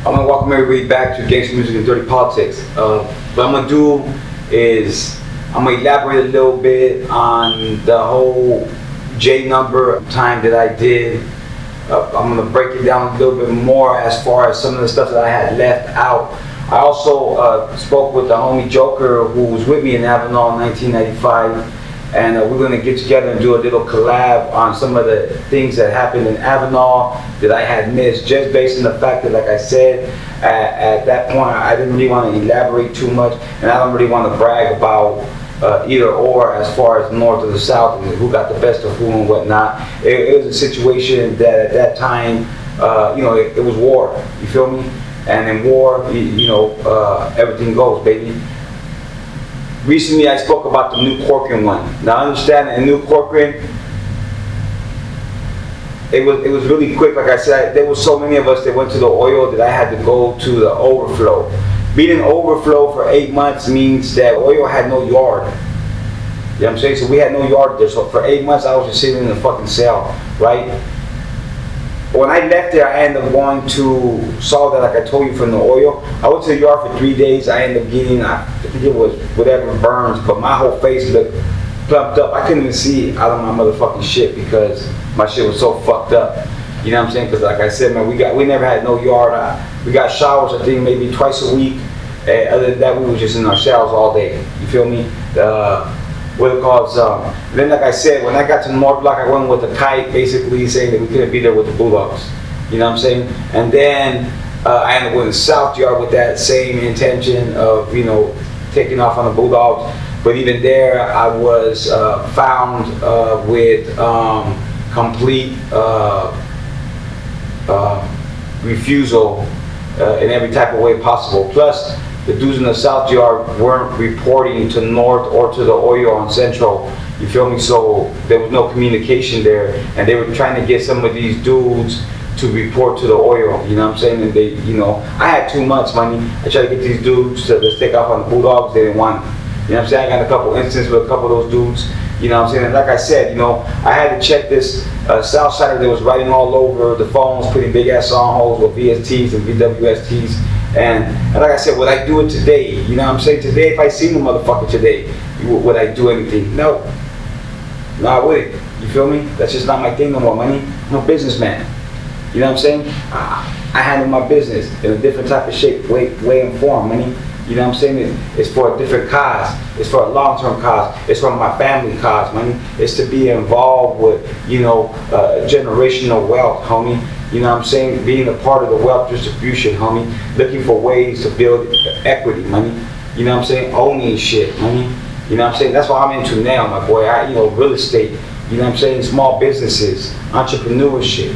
I'm gonna welcome everybody back to Gangster Music and Dirty Politics. What I'm gonna do is I'm gonna elaborate a little bit on the whole J number time that I did. I'm gonna break it down a little bit more as far as some of the stuff that I had left out. I also spoke with the homie Joker, who was with me in Avenal in 1995. And we're going to get together and do a little collab on some of the things that happened in Avenal that I had missed, just based on the fact that, like I said, at that point I didn't really want to elaborate too much, and I don't really want to brag about either or as far as the north or the south and who got the best of who and whatnot. It was a situation that at that time, it was war, you feel me? And in war, everything goes, baby. Recently, I spoke about the New Corcoran one. Now, understand that in New Corcoran, it was really quick. Like I said, there was so many of us that went to the oil that I had to go to the overflow. Being an overflow for 8 months means that oil had no yard. You know what I'm saying? So we had no yard there. So for 8 months, I was just sitting in the fucking cell, right? When I left there, I ended up going to saw that, like I told you, from the oil. I went to the yard for 3 days. I ended up getting, I think it was whatever burns, but my whole face looked plumped up. I couldn't even see out of my motherfucking shit because my shit was so fucked up. You know what I'm saying? Because like I said, man, we never had no yard. We got showers, I think maybe twice a week. And other than that, we were just in our showers all day. You feel me? What it calls, then like I said, when I got to the North Block, I went with a kite, basically saying that we couldn't be there with the Bulldogs. You know what I'm saying? And then I ended up with the South Yard with that same intention of, taking off on the Bulldogs. But even there, I was found with complete refusal in every type of way possible. Plus, the dudes in the South Yard weren't reporting to North or to the oil on Central. You feel me? So there was no communication there, and they were trying to get some of these dudes to report to the oil. You know what I'm saying? And they, I had 2 months, money. I tried to get these dudes to let's take off on the Bulldogs. They didn't want it. You know what I'm saying? I got a couple instances with a couple of those dudes. You know what I'm saying? And like I said, I had to check this South Sider that was writing all over the phones, putting big ass song holes with VSTs and VWSTs. And like I said, would I do it today? You know what I'm saying? Today, if I seen the motherfucker today, would I do anything? No. No, I wouldn't. You feel me? That's just not my thing no more, money. I'm a businessman. You know what I'm saying? I handle my business in a different type of shape, way and form, money. You know what I'm saying? It's for a different cause. It's for a long-term cause. It's for my family cause, money. It's to be involved with, generational wealth, homie. You know what I'm saying? Being a part of the wealth distribution, homie. Looking for ways to build equity, money. You know what I'm saying? Owning shit, money. You know what I'm saying? That's what I'm into now, my boy. Real estate. You know what I'm saying? Small businesses, entrepreneurship.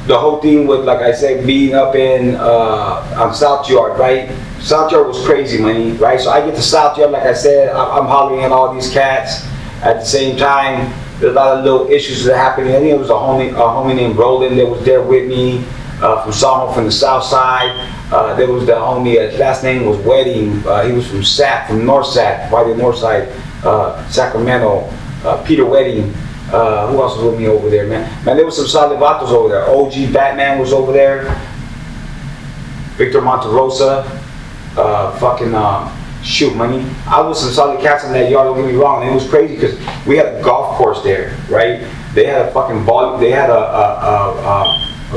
The whole thing with, like I said, being up on South Yard, right? South Yard was crazy, money, right? So I get to South Yard, like I said, I'm hollering at all these cats. At the same time, there's a lot of little issues that are happening. I think it was a homie named Roland that was there with me from Sawmill from the south side. There was the homie, his last name was Wedding. He was from SAC, from North SAC, right in North Side, Sacramento. Peter Wedding. Who else was with me over there, man? Man, there was some solid vatos over there. OG Batman was over there. Victor Monterosa. Money. I was some solid cats in that yard, don't get me wrong, and it was crazy because we had a golf course there, right? They had a fucking ball, they had a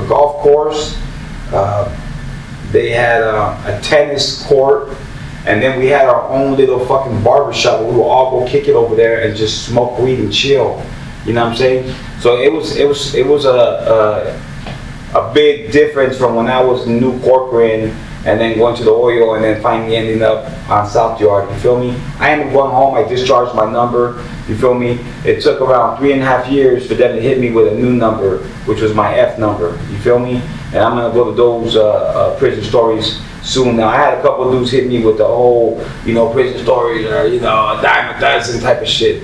golf course, they had a tennis court, and then we had our own little fucking barber shop where we would all go kick it over there and just smoke weed and chill. You know what I'm saying? So it was a big difference from when I was in New Corcoran and then going to the oil and then finally ending up on South Yard, you feel me? I ended up going home, I discharged my number, you feel me? It took around 3.5 years for them to hit me with a new number, which was my F number, you feel me? And I'm gonna go to those prison stories soon. Now I had a couple of dudes hit me with the whole, prison stories or, a dime a dozen type of shit.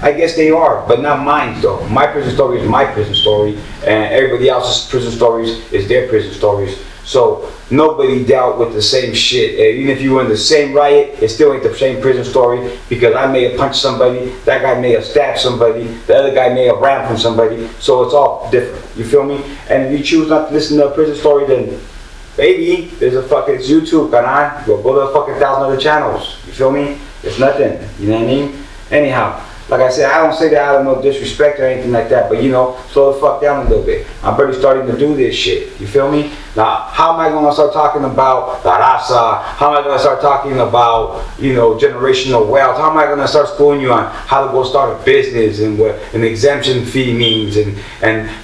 I guess they are, but not mine though. My prison story is my prison story, and everybody else's prison stories is their prison stories. So nobody dealt with the same shit. And even if you were in the same riot, it still ain't the same prison story, because I may have punched somebody, that guy may have stabbed somebody, the other guy may have ran from somebody. So it's all different. You feel me? And if you choose not to listen to a prison story, then Baby, there's a fucking, it's YouTube, carnal. Go to the fucking 1,000 other channels. You feel me? It's nothing. You know what I mean? Anyhow, like I said, I don't say that out of no disrespect or anything like that, but you know, slow the fuck down a little bit. I'm barely starting to do this shit. You feel me? Now, how am I going to start talking about la raza? How am I going to start talking about, you know, generational wealth? How am I going to start schooling you on how to go start a business and what an exemption fee means and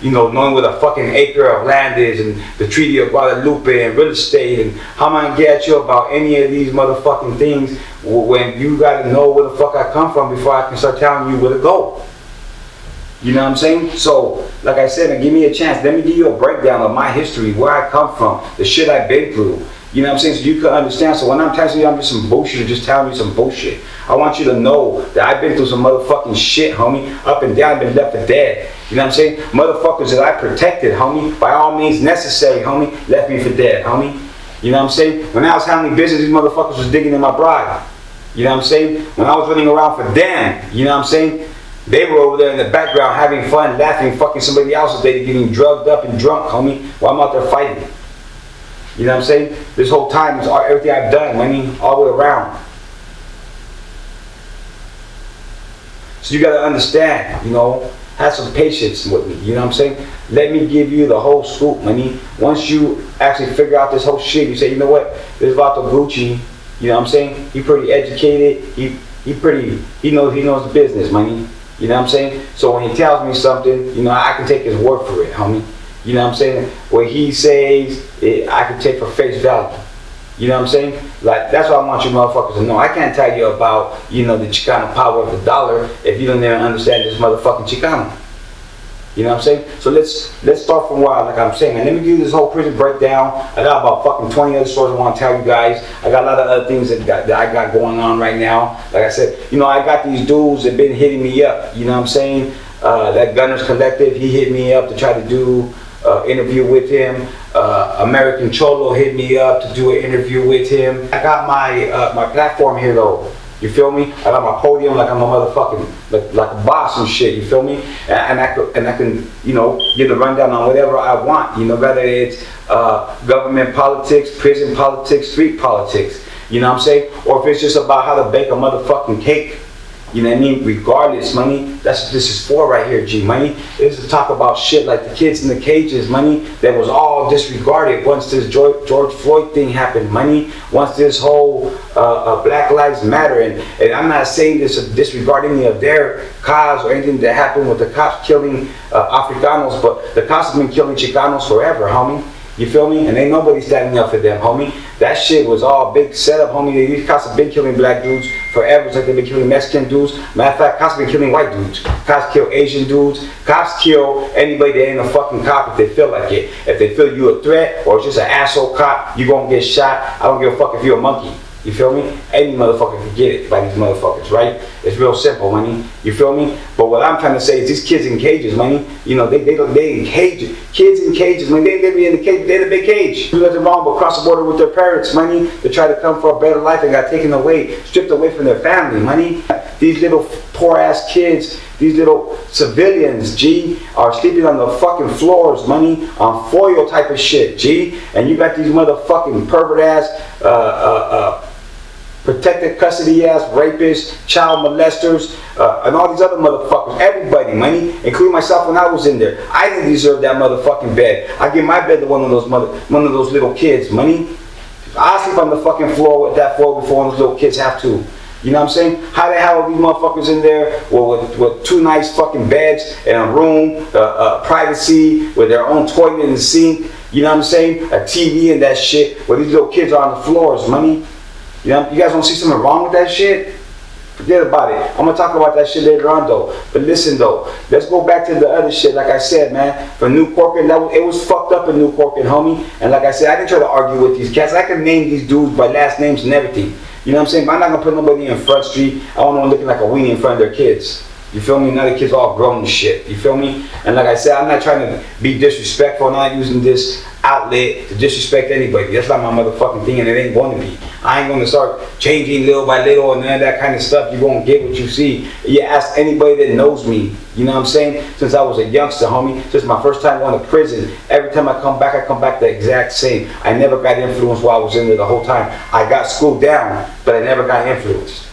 you know, knowing what a fucking acre of land is and the Treaty of Guadalupe and real estate, and how am I going to get at you about any of these motherfucking things when you got to know where the fuck I come from before I can start telling you where to go? You know what I'm saying? So, like I said, give me a chance. Let me give you a breakdown of my history, where I come from, the shit I've been through. You know what I'm saying? So you can understand. So when I'm telling you I'm just some bullshit or just telling you some bullshit, I want you to know that I've been through some motherfucking shit, homie. Up and down, been left for dead. You know what I'm saying? Motherfuckers that I protected, homie, by all means necessary, homie, left me for dead, homie. You know what I'm saying? When I was handling business, these motherfuckers was digging in my bride. You know what I'm saying? When I was running around for them, you know what I'm saying? They were over there in the background having fun, laughing, fucking somebody else's day, getting drugged up and drunk, homie, while I'm out there fighting. You know what I'm saying? This whole time, it's everything I've done, money, all the way around. So you gotta understand, you know, have some patience with me, you know what I'm saying? Let me give you the whole scoop, money. Once you actually figure out this whole shit, you say, you know what, this Vato Gucci, you know what I'm saying? He pretty educated, he knows the business, money. You know what I'm saying? So when he tells me something, you know, I can take his word for it, homie. You know what I'm saying? What he says, I can take for face value. You know what I'm saying? Like, that's what I want you motherfuckers to know. I can't tell you about, you know, the Chicano power of the dollar if you don't even understand this motherfucking Chicano. You know what I'm saying? So let's start from where, like I'm saying, and let me give you this whole prison breakdown. I got about fucking 20 other stories I want to tell you guys. I got a lot of other things that I got going on right now. Like I said, you know, I got these dudes that been hitting me up. You know what I'm saying? That Gunners Collective, he hit me up to try to do interview with him. American Cholo hit me up to do an interview with him. I got my my platform here though. You feel me? I got my podium like I'm a motherfucking like a boss and shit. You feel me? And I can, you know, give the rundown on whatever I want. You know, whether it's government politics, prison politics, street politics. You know what I'm saying? Or if it's just about how to bake a motherfucking cake. You know what I mean? Regardless, money, that's what this is for right here, G, money. This is to talk about shit like the kids in the cages, money, that was all disregarded once this George Floyd thing happened, money. Once this whole Black Lives Matter, and I'm not saying this to disregard any of their cause or anything that happened with the cops killing Africanos, but the cops have been killing Chicanos forever, homie. You feel me? And ain't nobody standing up for them, homie. That shit was all big setup, homie. These cops have been killing black dudes forever. It's like they've been killing Mexican dudes. Matter of fact, cops have been killing white dudes. Cops kill Asian dudes. Cops kill anybody that ain't a fucking cop if they feel like it. If they feel you a threat or it's just an asshole cop, you gonna get shot. I don't give a fuck if you're a monkey. You feel me? Any motherfucker can get it by these motherfuckers, right? It's real simple, money. You feel me? But what I'm trying to say is these kids in cages, money. You know, they in cages. Kids in cages, money. They be in the cage. They in a big cage. Do nothing wrong but cross the border with their parents, money, to try to come for a better life and got taken away, stripped away from their family, money. These little poor ass kids, these little civilians, G, are sleeping on the fucking floors, money, on foil type of shit, G. And you got these motherfucking pervert ass, protected custody ass rapists, child molesters, and all these other motherfuckers. Everybody, money, including myself when I was in there. I didn't deserve that motherfucking bed. I give my bed to one of those little kids, money. I sleep on the fucking floor with that floor before one of those little kids have to. You know what I'm saying? How the hell are these motherfuckers in there with two nice fucking beds and a room, privacy, with their own toilet and sink, you know what I'm saying? A TV and that shit, where these little kids are on the floors, money. You know, you guys don't see something wrong with that shit? Forget about it. I'm gonna talk about that shit later on though. But listen though, let's go back to the other shit. Like I said, man, for New Corcoran, it was fucked up in New Corcoran, homie. And like I said, I didn't try to argue with these cats. I can name these dudes by last names and everything. You know what I'm saying? But I'm not gonna put nobody in Front Street. I don't know looking like a weenie in front of their kids. You feel me? Now the kids all grown and shit. You feel me? And like I said, I'm not trying to be disrespectful. I'm not using this outlet to disrespect anybody. That's not my motherfucking thing, and it ain't going to be. I ain't going to start changing little by little and none of that kind of stuff. You won't get what you see. You ask anybody that knows me, you know what I'm saying? Since I was a youngster, homie, since my first time going to prison, every time I come back the exact same. I never got influenced while I was in there the whole time. I got schooled down, but I never got influenced.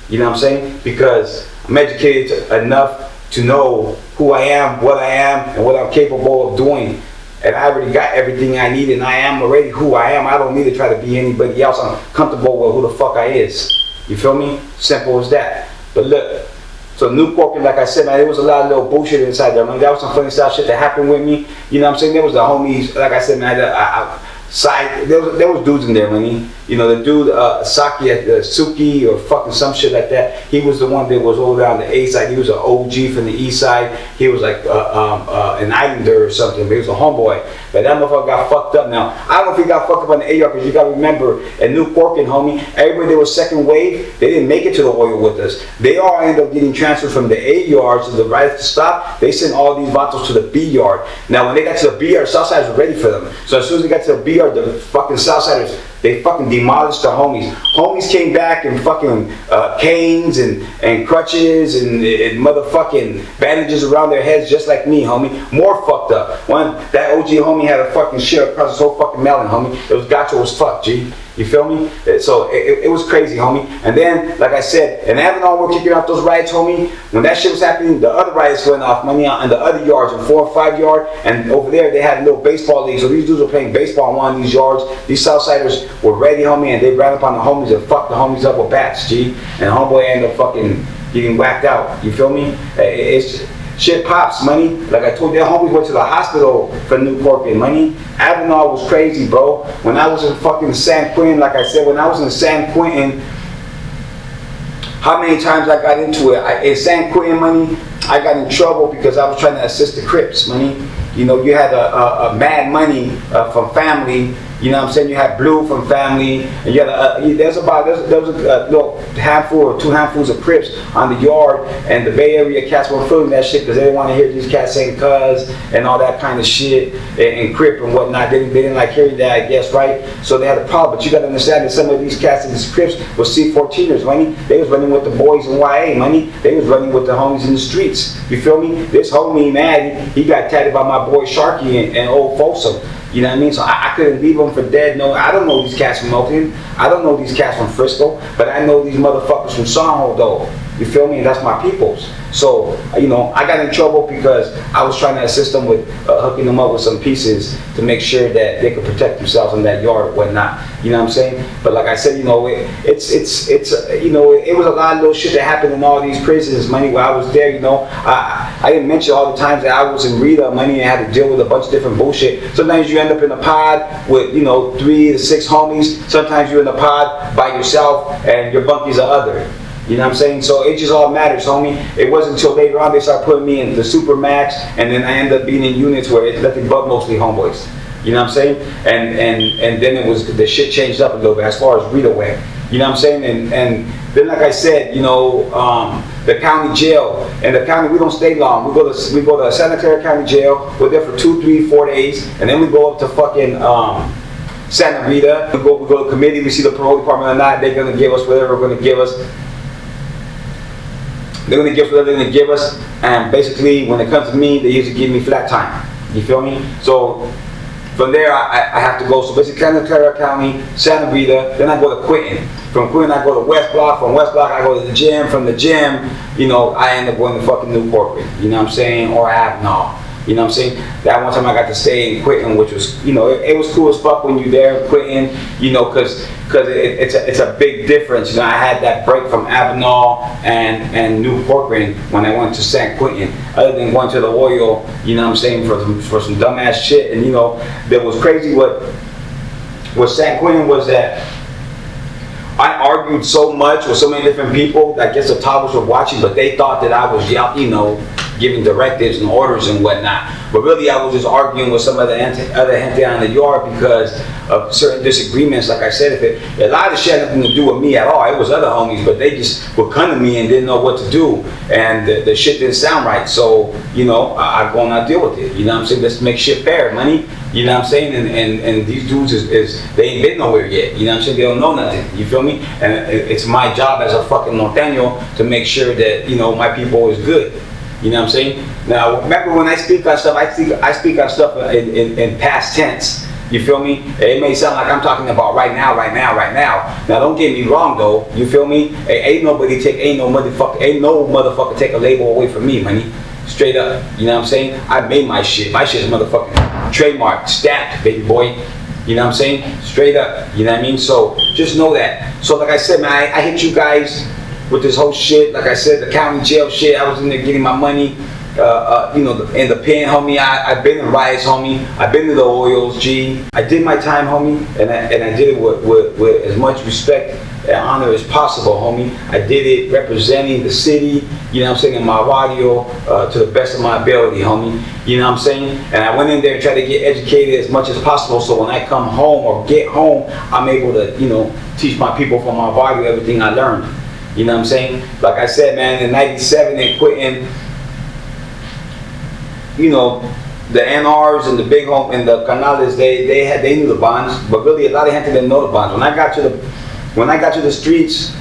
You know what I'm saying? Because I'm educated enough to know who I am, and what I'm capable of doing. And I already got everything I need, and I am already who I am. I don't need to try to be anybody else. I'm comfortable with who the fuck I is. You feel me? Simple as that. But look, so New Cork, like I said, man, there was a lot of little bullshit inside there. Man, that was some funny style shit that happened with me. You know what I'm saying? There was the homies, like I said, man, there was dudes in there, man. You know, the dude, Suki or fucking some shit like that. He was the one that was over there on the A side. He was an OG from the East side. He was like an Islander or something, but he was a homeboy. But that motherfucker got fucked up now. I don't know if he got fucked up on the AR, because you gotta remember, at New Corkin, homie, everybody that was second wave, they didn't make it to the oil with us. They all ended up getting transferred from the A yards to the right to stop. They sent all these vatos to the B yard. Now, when they got to the B yard, Southsiders were ready for them. So as soon as they got to the B yard, the fucking Southsiders, they fucking demolished the homies. Homies came back in fucking canes and crutches and motherfucking bandages around their heads, just like me, homie. More fucked up. That OG homie had a fucking shit across his whole fucking melon, homie. It was gotcha as fuck, G. You feel me? So it was crazy, homie. And then, like I said, in Avenal, we're kicking off those riots, homie. When that shit was happening, the other riots went off, money on the other yards, in 4 or 5 yard. And over there, they had a little baseball league. So these dudes were playing baseball on one of these yards. These Southsiders were ready, homie, and they ran up on the homies and fucked the homies up with bats, G. And the homeboy ended up fucking getting whacked out. You feel me? It's shit pops, money. Like I told you, their homies went to the hospital for New Corkin, money. Avenal was crazy, bro. When I was in fucking San Quentin, like I said, when I was in San Quentin, how many times I got into it? In San Quentin, money, I got in trouble because I was trying to assist the Crips, money. You know, you had a Mad Money from family. You know what I'm saying? You had Blue from family, and you had there was a little handful or 2 handfuls of Crips on the yard, and the Bay Area cats were feeling that shit because they didn't want to hear these cats saying cuz and all that kind of shit and Crip and whatnot. They didn't like hearing that, I guess, right? So they had a problem. But you got to understand that some of these cats and these Crips were C14ers, money. They was running with the boys in YA, money. They was running with the homies in the streets. You feel me? This homie, man, he got tatted by my boy Sharky and old Folsom. You know what I mean? So I couldn't leave them for dead. No, I don't know these cats from Milton. I don't know these cats from Frisco. But I know these motherfuckers from Soho, though. You feel me? And that's my peoples. So, you know, I got in trouble because I was trying to assist them with hooking them up with some pieces to make sure that they could protect themselves in that yard or whatnot. You know what I'm saying? But like I said, you know, it's you know, it was a lot of little shit that happened in all these prisons, money, while I was there, you know. I didn't mention all the times that I was in Rita, money, and had to deal with a bunch of different bullshit. Sometimes you end up in a pod with, you know, 3 to 6 homies. Sometimes you're in a pod by yourself and your bunkies are other. You know what I'm saying? So it just all matters, homie. It wasn't until later on they started putting me in the super max, and then I ended up being in units where it's nothing but mostly homeboys. You know what I'm saying? And then it was, the shit changed up a little bit as far as Rita went. You know what I'm saying? And then, like I said, you know, the county jail. And the county, we don't stay long. We go to Santa Clara County Jail. We're there for 2, 3, 4 days, and then we go up to fucking Santa Rita. We go to committee. We see the parole department or not. They're gonna give us whatever they're gonna give us. They're gonna give us whatever they're gonna give us, and basically, when it comes to me, they usually give me flat time. You feel me? So from there, I have to go. So basically, Santa Clara County, Santa Rita. Then I go to Quentin. From Quentin, I go to West Block. From West Block, I go to the gym. From the gym, you know, I end up going to fucking New Corporate. You know what I'm saying? Or Avenal. You know what I'm saying? That one time I got to stay in Quentin, which was, you know, it was cool as fuck when you're there in Quentin, you know, because it's a big difference. You know, I had that break from Avenal and New Corcoran when I went to San Quentin. Other than going to the oil, you know what I'm saying, for some dumbass shit. And, you know, that was crazy what San Quentin was that I argued so much with so many different people that I guess the toddlers were watching, but they thought that I was, you know, giving directives and orders and whatnot. But really, I was just arguing with some of the other gente on the yard because of certain disagreements. Like I said, a lot of the shit had nothing to do with me at all. It was other homies, but they just would come to me and didn't know what to do, and the shit didn't sound right. So, you know, I go and I deal with it. You know what I'm saying? Let's make shit fair, money. You know what I'm saying? And these dudes they ain't been nowhere yet. You know what I'm saying? They don't know nothing. You feel me? And it's my job as a fucking norteño to make sure that, you know, my people is good. You know what I'm saying? Now, remember when I speak on stuff, I speak on stuff in past tense. You feel me? It may sound like I'm talking about right now. Now, don't get me wrong though. You feel me? Ain't no motherfucker take a label away from me, money. Straight up. You know what I'm saying? I made my shit. My shit is motherfucking trademark, stamped, baby boy. You know what I'm saying? Straight up. You know what I mean? So just know that. So like I said, man, I hit you guys with this whole shit. Like I said, the county jail shit. I was in there getting my money. You know, in the pen, homie. I've been in riots, homie. I've been to the oils, G. I did my time, homie, and I did it with as much respect and honor as possible, homie. I did it representing the city, you know what I'm saying, in my radio to the best of my ability, homie. You know what I'm saying? And I went in there and tried to get educated as much as possible, so when I come home or get home, I'm able to, you know, teach my people from my radio everything I learned. You know what I'm saying? Like I said, man, in '97 and quitting, you know, the NRs and the big home and the canales, they knew the bonds, but really a lot of gente didn't know the bonds. When I got to the streets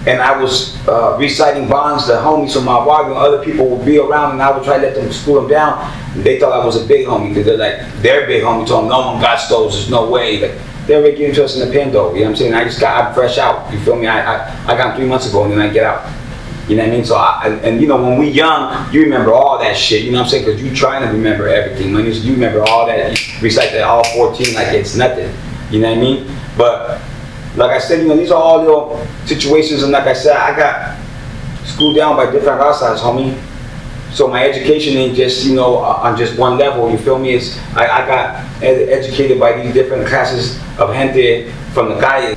and I was reciting bonds to homies from my barrio, and other people would be around and I would try to let them school them down, they thought I was a big homie because they're like, their big homie told them no one got stoves, there's no way. Like, they already gave it to us in the pen though, you know what I'm saying? I'm fresh out, you feel me? I got 3 months ago and then I get out. You know what I mean? So, and you know, when we young, you remember all that shit, you know what I'm saying? Because you trying to remember everything. When you remember all that, you recite that all 14 like it's nothing. You know what I mean? But, like I said, you know, these are all little situations, and like I said, I got schooled down by different razas, homie. So my education ain't just, you know, on just one level, you feel me? It's, I got educated by these different classes of gente from the calle.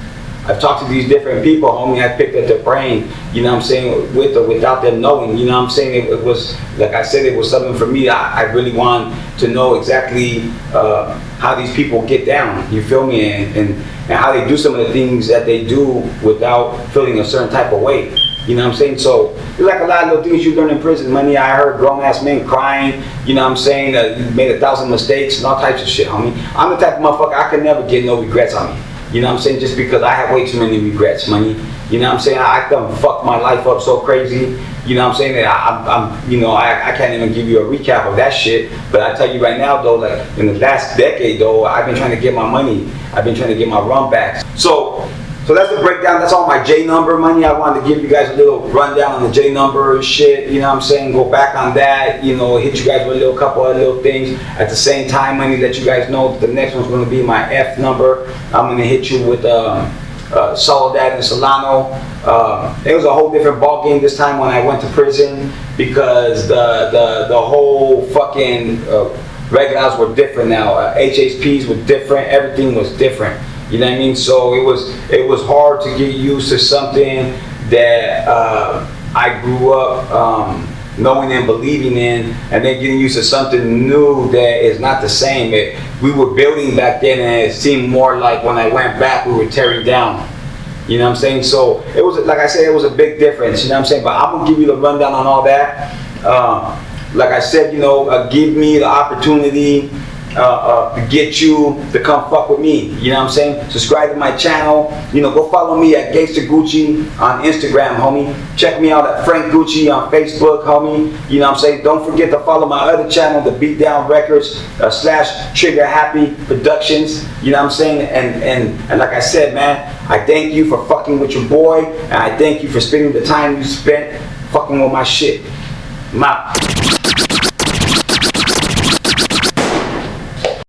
I've talked to these different people, homie. I picked at their brain, you know what I'm saying, with or without them knowing, you know what I'm saying. It was, like I said, it was something for me. I really wanted to know exactly how these people get down, you feel me, and how they do some of the things that they do without feeling a certain type of way. You know what I'm saying? So, there's like a lot of little things you learn in prison, money. I heard grown-ass men crying, you know what I'm saying, made 1,000 mistakes and all types of shit, homie. I'm the type of motherfucker, I could never get no regrets on me. You know what I'm saying? Just because I have way too many regrets, money. You know what I'm saying? I done fucked my life up so crazy. You know what I'm saying? That I'm you know, I can't even give you a recap of that shit. But I tell you right now, though, like in the last decade, though, I've been trying to get my money. I've been trying to get my run back. So that's the breakdown. That's all my J number money. I wanted to give you guys a little rundown on the J number and shit. You know what I'm saying? Go back on that. You know, hit you guys with a little couple of little things. At the same time, money, let you guys know that the next one's going to be my F number. I'm going to hit you with Soledad and Solano. It was a whole different ball game this time when I went to prison because the whole fucking regulars were different now. HHPs were different. Everything was different. You know what I mean? So it was hard to get used to something that I grew up knowing and believing in, and then getting used to something new that is not the same. We were building back then, and it seemed more like when I went back, we were tearing down. You know what I'm saying? So it was, like I said, it was a big difference. You know what I'm saying? But I'm gonna give you the rundown on all that. Like I said, you know, give me the opportunity to get you to come fuck with me. You know what I'm saying? Subscribe to my channel. You know, go follow me at Gangster Gucci on Instagram, homie. Check me out at Frank Gucci on Facebook, homie. You know what I'm saying? Don't forget to follow my other channel, the Beatdown Records / Trigger Happy Productions. You know what I'm saying? And like I said, man, I thank you for fucking with your boy, and I thank you for spending the time you spent fucking with my shit. I'm out.